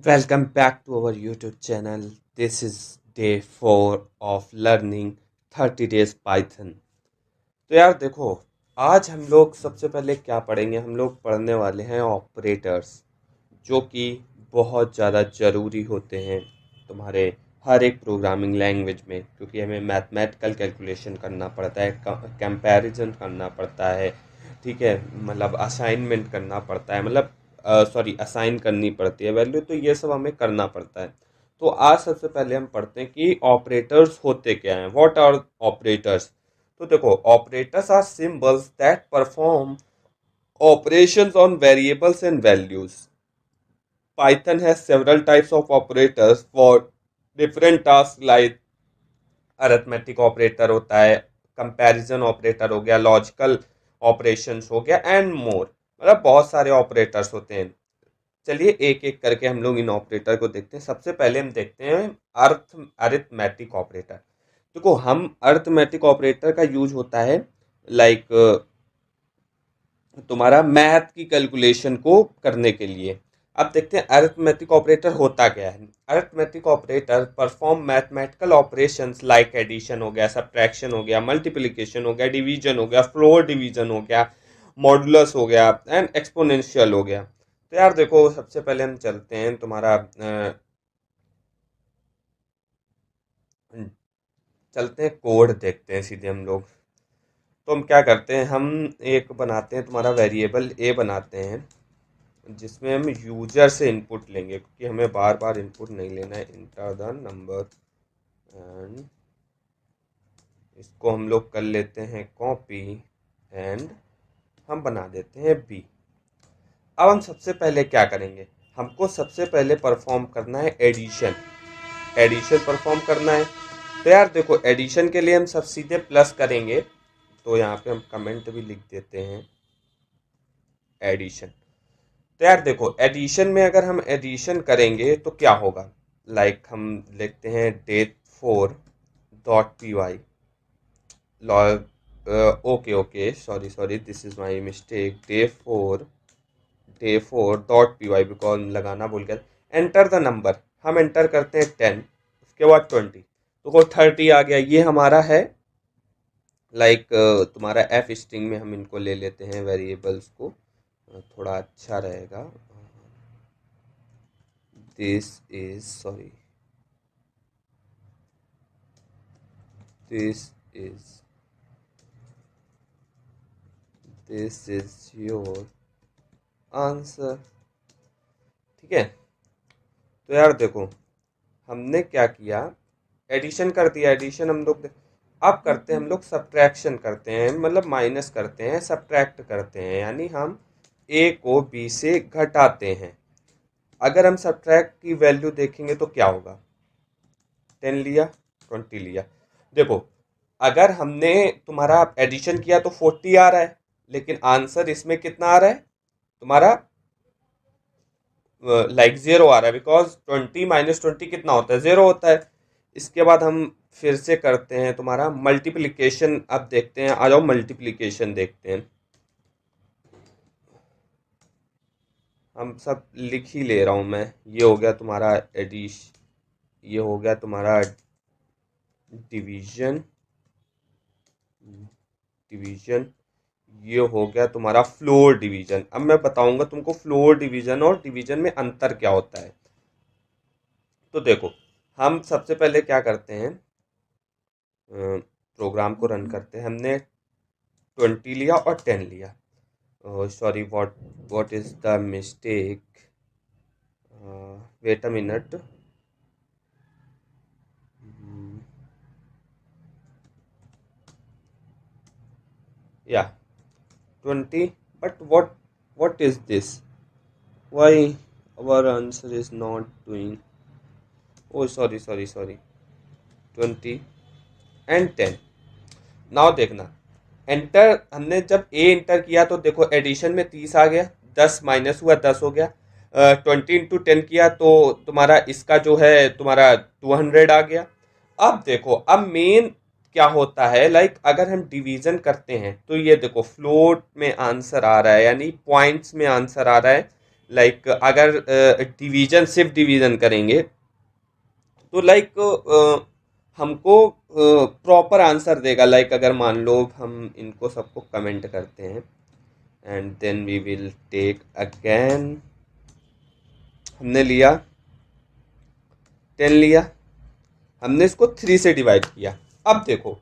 Welcome back to our YouTube channel. This is day 4 of learning 30 days Python. तो यार देखो, आज हम लोग सबसे पहले क्या पढ़ेंगे? हम लोग पढ़ने वाले हैं ऑपरेटर्स, जो कि बहुत ज़्यादा ज़रूरी होते हैं तुम्हारे हर एक प्रोग्रामिंग लैंग्वेज में, क्योंकि हमें मैथमेटिकल कैलकुलेशन करना पड़ता है, कंपैरिजन करना पड़ता है, ठीक है, मतलब असाइनमेंट करना पड़ता है, मतलब सॉरी असाइन करनी पड़ती है वैल्यू, तो ये सब हमें करना पड़ता है। तो आज सबसे पहले हम पढ़ते हैं कि ऑपरेटर्स होते क्या हैं, व्हाट आर ऑपरेटर्स। तो देखो, operators are symbols that perform operations on variables and values. Python has several types of operators for different tasks like arithmetic operator होता है, कंपैरिजन ऑपरेटर हो गया, लॉजिकल ऑपरेशंस हो गया एंड मोर, मतलब बहुत सारे ऑपरेटर्स होते हैं। चलिए एक एक करके हम लोग इन ऑपरेटर को देखते हैं। सबसे पहले हम देखते हैं अरिथमेटिक ऑपरेटर। देखो, हम अरिथमेटिक ऑपरेटर का यूज होता है लाइक तुम्हारा मैथ की कैलकुलेशन को करने के लिए। अब देखते हैं अरिथमेटिक ऑपरेटर होता क्या है। Arithmetic operator perform mathematical operations like addition हो गया, सब्ट्रैक्शन हो गया, मल्टीप्लिकेशन हो गया, डिवीजन हो गया, फ्लोर डिवीजन हो गया, मॉडुलस हो गया एंड एक्सपोनेंशियल हो गया। तो यार देखो, सबसे पहले हम चलते हैं तुम्हारा चलते हैं कोड देखते हैं सीधे हम लोग। तो हम क्या करते हैं, हम एक बनाते हैं तुम्हारा वेरिएबल ए बनाते हैं, जिसमें हम यूजर से इनपुट लेंगे, क्योंकि हमें बार बार इनपुट नहीं लेना है। इंटर द नंबर एंड इसको हम लोग कर लेते हैं कॉपी एंड हम बना देते हैं बी। अब हम सबसे पहले क्या करेंगे, हमको सबसे पहले परफॉर्म करना है एडिशन। एडिशन परफॉर्म करना है। तो यार देखो, एडिशन के लिए हम सब सीधे प्लस करेंगे, तो यहाँ पे हम कमेंट भी लिख देते हैं एडिशन। तो यार देखो, एडिशन में अगर हम एडिशन करेंगे तो क्या होगा, लाइक हम लिखते हैं date 4 .py log, okay okay, sorry sorry, this is my mistake, day 4 because लगाना भूल गया। एंटर द नंबर, हम एंटर करते हैं 10, उसके बाद 20, तो वो 30 आ गया। ये हमारा है लाइक तुम्हारा एफ स्ट्रिंग में हम इनको ले लेते हैं वेरिएबल्स को, थोड़ा अच्छा रहेगा। This is sorry, this is this is your answer, ठीक है। तो यार देखो, हमने क्या किया, एडिशन कर दिया। एडिशन हम लोग अब करते हैं, हम लोग सब्ट्रैक्शन करते हैं, मतलब माइनस करते हैं, सब्ट्रैक्ट करते हैं, यानी हम ए को बी से घटाते हैं। अगर हम सब्ट्रैक्ट की वैल्यू देखेंगे तो क्या होगा, 10 लिया, 20 लिया। देखो, अगर हमने तुम्हारा एडिशन किया तो 40 आ रहा है, लेकिन आंसर इसमें कितना आ रहा है तुम्हारा, लाइक 0 आ रहा है, बिकॉज 20 - 20 कितना होता है, 0 होता है। इसके बाद हम फिर से करते हैं तुम्हारा मल्टीप्लिकेशन। अब देखते हैं, आ जाओ मल्टीप्लिकेशन देखते हैं। हम सब लिख ही ले रहा हूँ मैं। ये हो गया तुम्हारा एडिश, ये हो गया तुम्हारा डिवीजन, डिवीजन, ये हो गया तुम्हारा फ्लोर डिवीजन। अब मैं बताऊंगा तुमको फ्लोर डिवीजन और डिवीजन में अंतर क्या होता है। तो देखो, हम सबसे पहले क्या करते हैं, प्रोग्राम को रन करते हैं। हमने 20 लिया और 10 लिया, sorry, what is the mistake, wait a minute, या 20, but what is this, why our answer is not doing, oh sorry, 20 and 10। Now देखना, एंटर हमने जब ए एंटर किया तो देखो एडिशन में 30 आ गया, 10 माइनस हुआ 10 हो गया। 20 × 10 किया तो तुम्हारा इसका जो है तुम्हारा 200 आ गया। अब देखो, अब मेन क्या होता है, लाइक अगर हम डिवीजन करते हैं तो ये देखो फ्लोट में आंसर आ रहा है, यानी पॉइंट्स में आंसर आ रहा है, लाइक अगर डिवीजन सिर्फ डिवीजन करेंगे तो लाइक हमको प्रॉपर आंसर देगा। लाइक अगर मान लो हम इनको सबको कमेंट करते हैं and then we will take again, हमने लिया 10 लिया, हमने इसको 3 से डिवाइड किया। अब देखो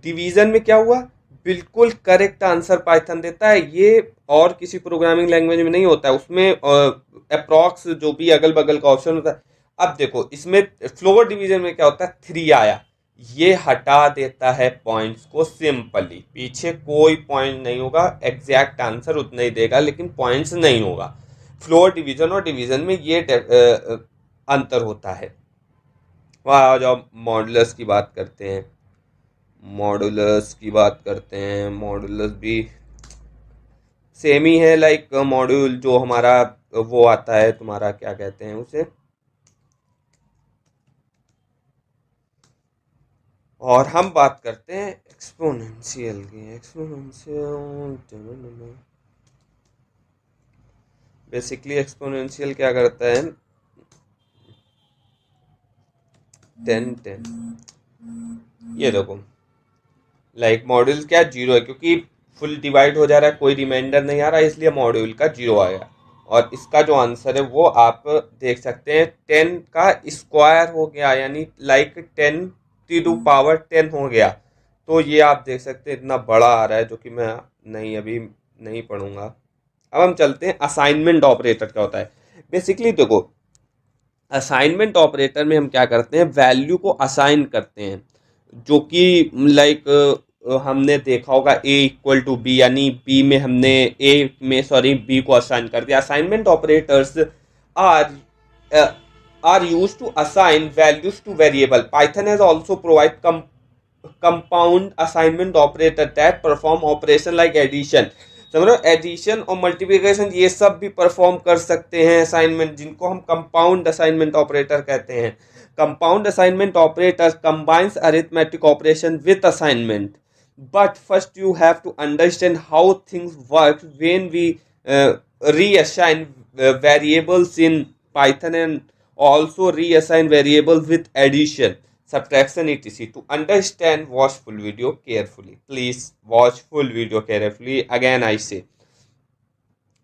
डिवीजन में क्या हुआ, बिल्कुल करेक्ट आंसर पाइथन देता है। ये और किसी प्रोग्रामिंग लैंग्वेज में नहीं होता है, उसमें अप्रॉक्स जो भी अगल बगल का ऑप्शन होता है। अब देखो इसमें फ्लोर डिवीजन में क्या होता है, 3 आया, ये हटा देता है पॉइंट्स को सिंपली, पीछे कोई पॉइंट नहीं होगा, एग्जैक्ट आंसर उतना ही देगा लेकिन पॉइंट्स नहीं होगा। फ्लोर डिवीजन और डिवीजन में ये अंतर होता है। वहाँ आ जाओ, मॉडुलस की बात करते हैं। मॉडुलस की बात करते हैं, मॉडुलस भी सेम ही है। लाइक मॉड्यूल जो हमारा वो आता है, तुम्हारा क्या कहते हैं उसे, और हम बात करते हैं एक्सपोनेंशियल की। एक्सपोनेंशियल बेसिकली एक्सपोनेंशियल क्या करता है, 10 ये देखो लाइक मॉड्यूल क्या जीरो है, क्योंकि फुल डिवाइड हो जा रहा है, कोई रिमाइंडर नहीं आ रहा है, इसलिए मॉड्यूल का जीरो आया। और इसका जो आंसर है वो आप देख सकते हैं 10 का स्क्वायर हो गया, यानी लाइक 10 हो गया। तो ये आप देख सकते हैं इतना बड़ा आ रहा है, जो कि मैं नहीं अभी नहीं पढ़ूंगा। अब हम चलते हैं असाइनमेंट ऑपरेटर क्या होता है। बेसिकली देखो असाइनमेंट ऑपरेटर में हम क्या करते हैं, वैल्यू को असाइन करते हैं, जो कि लाइक हमने देखा होगा ए इक्वल टू बी, यानी बी में हमने ए में सॉरी बी को असाइन कर दिया। Assignment operators are are use to assign values to variable. Python has also provide compound assignment operator that perform operation like addition. समझ रहे हो, एडिशन और मल्टीप्लिकेशन ये सब भी परफॉर्म कर सकते हैं असाइनमेंट, जिनको हम कंपाउंड असाइनमेंट ऑपरेटर कहते हैं। Compound assignment operator combines arithmetic operation with assignment, but first you have to understand how things work when we reassign variables in Python, and also reassign variables with addition, subtraction, etc. To understand, watch full video carefully. Please watch full video carefully. Again I say,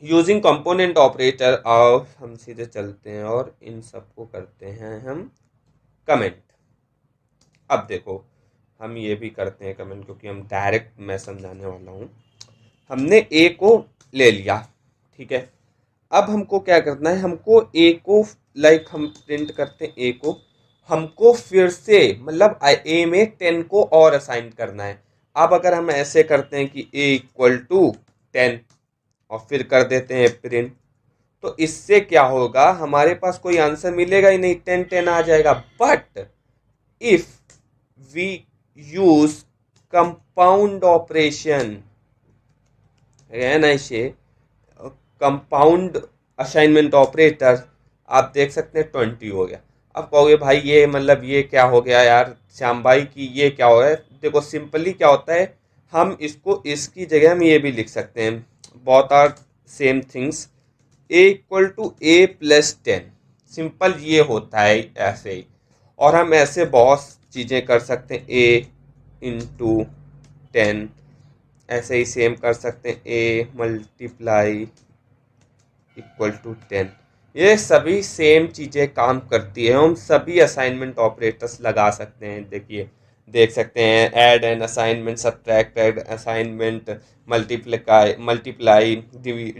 using component operator. अब हम सीधे चलते हैं और इन सबको करते हैं हम कमेंट। अब देखो हम ये भी करते हैं कमेंट, क्योंकि हम डायरेक्ट मैं समझाने वाला हूँ। हमने ए को ले लिया, ठीक है। अब हमको क्या करना है, हमको ए को लाइक हम प्रिंट करते हैं ए को, हमको फिर से मतलब ए में 10 को और असाइन करना है। अब अगर हम ऐसे करते हैं कि ए इक्वल टू 10 और फिर कर देते हैं प्रिंट, तो इससे क्या होगा, हमारे पास कोई आंसर मिलेगा ही नहीं, 10 आ जाएगा। But if we use compound operation, again I say compound assignment operator, आप देख सकते हैं 20 हो गया। अब कहोगे भाई ये मतलब ये क्या हो गया यार श्याम भाई की, ये क्या हो गया। देखो सिंपली क्या होता है, हम इसको इसकी जगह हम ये भी लिख सकते हैं, both are same things, a equal to a plus 10। Simple ये होता है ऐसे ही। और हम ऐसे बहुत चीज़ें कर सकते हैं, ए इंटू 10, ऐसे ही सेम कर सकते हैं, ए मल्टीप्लाई इक्वल टू 10। ये सभी सेम चीज़ें काम करती है, हम सभी असाइनमेंट ऑपरेटर्स लगा सकते हैं। देखिए देख सकते हैं, add and assignment, subtract and assignment, multiply,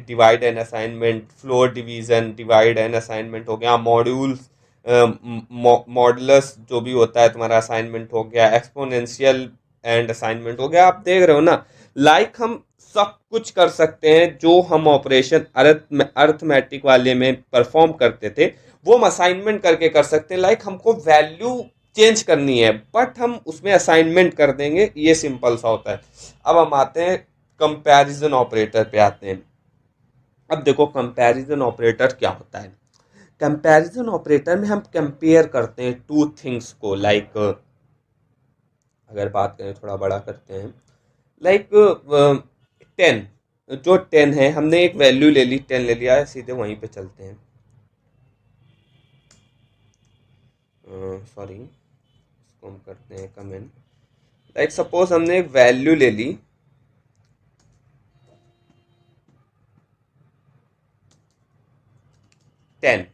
divide and assignment, floor division, divide and assignment हो गया, मॉड्यूल्स, मॉडुलस जो भी होता है तुम्हारा असाइनमेंट हो गया, एक्सपोनेंशियल एंड असाइनमेंट हो गया। आप देख रहे हो ना, लाइक हम सब कुछ कर सकते हैं जो हम ऑपरेशन अर्थमेटिक वाले में परफॉर्म करते थे, वो हम असाइनमेंट करके कर सकते हैं। लाइक हमको वैल्यू चेंज करनी है बट हम उसमें असाइनमेंट कर देंगे, ये सिंपल सा होता है। अब हम आते हैं कंपैरिजन ऑपरेटर पे आते हैं। अब देखो कंपैरिजन ऑपरेटर क्या होता है। कंपैरिजन ऑपरेटर में हम कंपेयर करते हैं टू थिंग्स को। लाइक अगर बात करें थोड़ा बड़ा करते हैं, लाइक 10 जो 10 है, हमने एक वैल्यू ले ली, 10 ले लिया है, सीधे वहीं पे चलते हैं। सॉरी, इसको हम करते हैं कमेंट। लाइक सपोज हमने एक वैल्यू ले ली 10।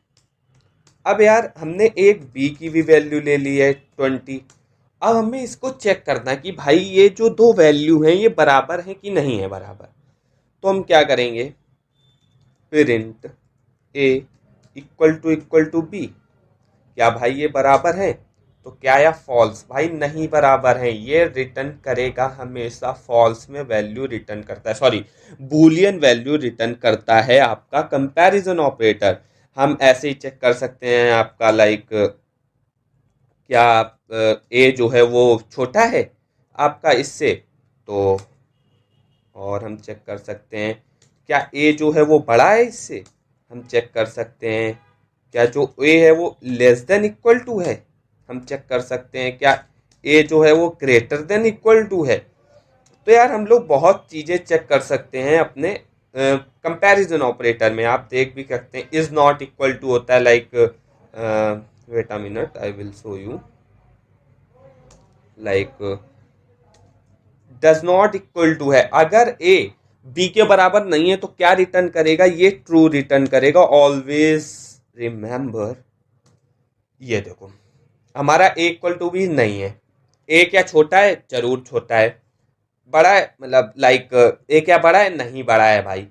अब यार हमने एक बी की भी वैल्यू ले ली है 20। अब हमें इसको चेक करना है कि भाई ये जो दो वैल्यू हैं ये बराबर हैं कि नहीं है बराबर। तो हम क्या करेंगे, print A equal to b, क्या भाई ये बराबर है? तो क्या या फॉल्स? भाई नहीं बराबर है, ये रिटर्न करेगा हमेशा फॉल्स में वैल्यू रिटर्न करता है, सॉरी बूलियन वैल्यू रिटर्न करता है आपका कंपैरिजन ऑपरेटर। हम ऐसे ही चेक कर सकते हैं आपका लाइक क्या ए जो है वो छोटा है आपका इससे, तो और हम चेक कर सकते हैं क्या ए जो है वो बड़ा है इससे। हम चेक कर सकते हैं क्या जो ए है वो लेस देन इक्वल टू है। हम चेक कर सकते हैं क्या ए जो है वो ग्रेटर देन इक्वल टू है। तो यार हम लोग बहुत चीज़ें चेक कर सकते हैं अपने कंपैरिजन ऑपरेटर में। आप देख भी सकते हैं इज नॉट इक्वल टू होता है like, wait a minute I will show you, like does not equal to है, अगर ए बी के बराबर नहीं है तो क्या रिटर्न करेगा, ये ट्रू रिटर्न करेगा। ऑलवेज रिमेंबर, ये देखो हमारा ए इक्वल टू भी नहीं है। ए क्या छोटा है? जरूर छोटा है। बड़ा है मतलब लाइक ए क्या बड़ा है? नहीं बड़ा है भाई।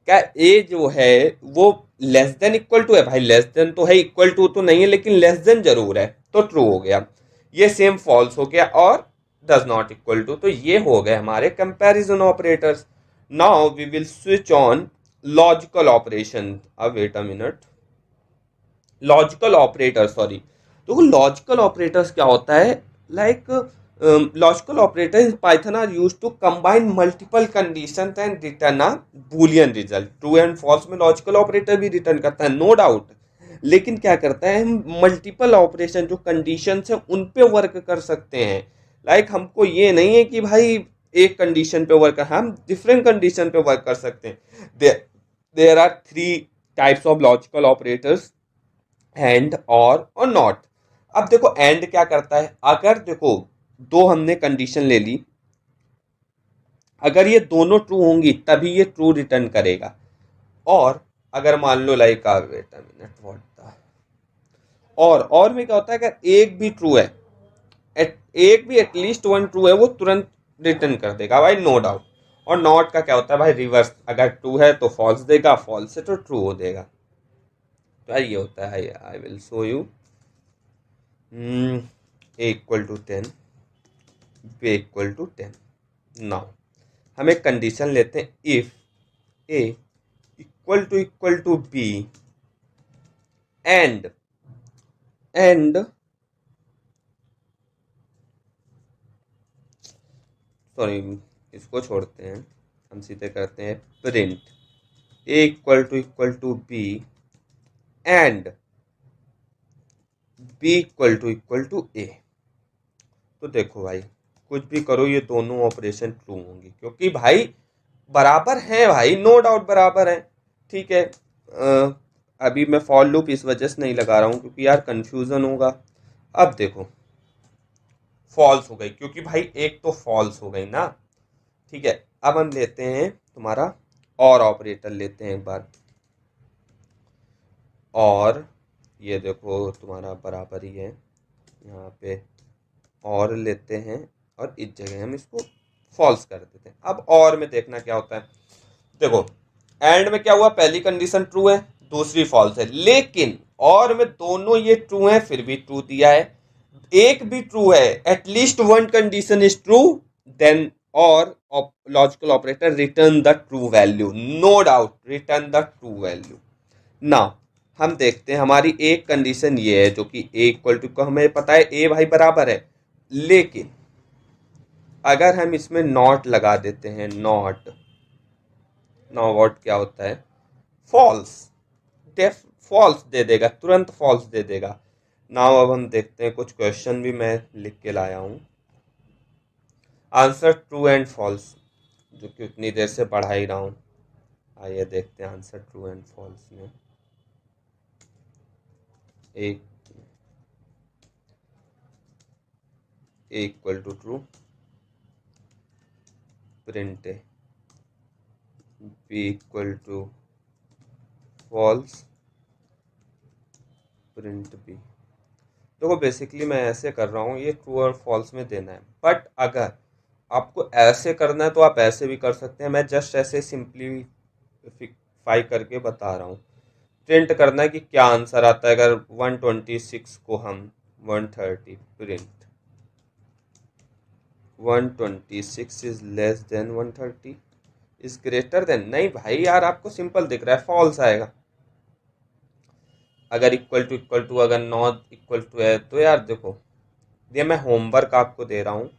क्या ए जो है वो लेस देन इक्वल टू है? भाई लेस देन तो है, इक्वल टू तो नहीं है, लेकिन लेस देन जरूर है, तो ट्रू हो गया। ये सेम फॉल्स हो गया और डज नॉट इक्वल टू, तो ये हो गए हमारे comparison operators. Now we will switch on logical operation. अब wait a minute, logical operator, sorry, तो लॉजिकल ऑपरेटर्स क्या होता है, like logical operator in Python are use to combine multiple condition and return a Boolean result. True and false में logical operator भी return करता है, no doubt, लेकिन क्या करता है, हम मल्टीपल ऑपरेशन जो कंडीशन है उन पे वर्क कर सकते हैं। लाइक हमको ये नहीं है कि भाई एक कंडीशन पे वर्क कर, हम डिफरेंट कंडीशन पे वर्क कर सकते हैं। There are three types of logical operators, and or not. अब देखो एंड क्या करता है, अगर देखो दो हमने कंडीशन ले ली, अगर ये दोनों ट्रू होंगी तभी ये ट्रू रिटर्न करेगा। और अगर मान लो like wait a minute what the, और में क्या होता है, अगर एक भी ट्रू है, एक भी एटलीस्ट वन ट्रू है, वो तुरंत रिटर्न कर देगा भाई, नो डाउट। और नॉट का क्या होता है भाई, रिवर्स, अगर ट्रू है तो फॉल्स देगा, फॉल्स है तो ट्रू हो देगा। तो यार ये होता है, I will show you. A equal to 10, B equal to 10। Now हम एक कंडीशन लेते हैं, if A equal to B and and sorry, इसको छोड़ते हैं, हम सीधे करते हैं print A equal to B and B equal to A. तो देखो भाई कुछ भी करो ये दोनों ऑपरेशन ट्रू होंगी, क्योंकि भाई बराबर है भाई, नो डाउट बराबर है। ठीक है, अभी मैं फॉर लूप इस वजह से नहीं लगा रहा हूँ क्योंकि यार कंफ्यूजन होगा। अब देखो फॉल्स हो गई, क्योंकि भाई एक तो फॉल्स हो गई ना। ठीक है, अब हम लेते हैं तुम्हारा और ऑपरेटर लेते हैं एक बार, और ये देखो तुम्हारा बराबर ही है यहाँ पे, और लेते हैं और इस जगह हम इसको फॉल्स कर देते हैं। अब और में देखना क्या होता है, देखो एंड में क्या हुआ, पहली कंडीशन ट्रू है, दूसरी फॉल्स है, लेकिन और में दोनों ये ट्रू है फिर भी ट्रू दिया है। एक भी ट्रू है, at least one condition is true, then और logical operator return the true value, no doubt return the true value. Now हम देखते हैं, हमारी एक कंडीशन ये है जो कि ए इक्वल टू को हमें पता है ए भाई बराबर है, लेकिन अगर हम इसमें नॉट लगा देते हैं, नॉट, नाउ व्हाट क्या होता है, फॉल्स, डेफ फॉल्स दे देगा, तुरंत फॉल्स दे देगा। नाउ अब हम देखते हैं, कुछ क्वेश्चन भी मैं लिख के लाया हूँ, आंसर ट्रू एंड फॉल्स, जो कि उतनी देर से पढ़ा ही रहा हूँ। आइए देखते हैं आंसर ट्रू एंड फॉल्स में। A equal to true, print A. B equal to false, print B. देखो बेसिकली मैं ऐसे कर रहा हूँ, ये ट्रू और फॉल्स में देना है, बट अगर आपको ऐसे करना है तो आप ऐसे भी कर सकते हैं। मैं जस्ट ऐसे सिंप्लीफाई करके बता रहा हूँ। प्रिंट करना है कि क्या आंसर आता है। अगर 126 को हम 130 print 126 is less than 130 is greater than. नहीं भाई यार, आपको सिंपल दिख रहा है, फॉल्स आएगा। अगर इक्वल टू अगर नॉट इक्वल टू है तो यार देखो, ये मैं होमवर्क आपको दे रहा हूँ।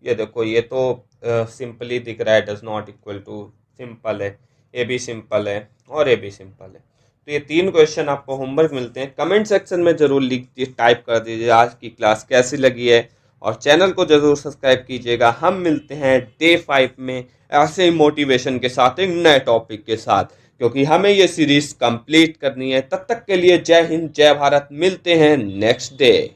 ये देखो, ये तो सिंपली दिख रहा है, does not equal to simple है, ए भी सिंपल है और ए भी सिंपल है। तो ये 3 क्वेश्चन आपको होमवर्क मिलते हैं। कमेंट सेक्शन में जरूर लिख टाइप कर दीजिए आज की क्लास कैसी लगी है, और चैनल को जरूर सब्सक्राइब कीजिएगा। हम मिलते हैं डे 5 में ऐसे ही मोटिवेशन के साथ, एक नए टॉपिक के साथ, क्योंकि हमें ये सीरीज कंप्लीट करनी है। तब तक के लिए जय हिंद, जय भारत। मिलते हैं नेक्स्ट डे।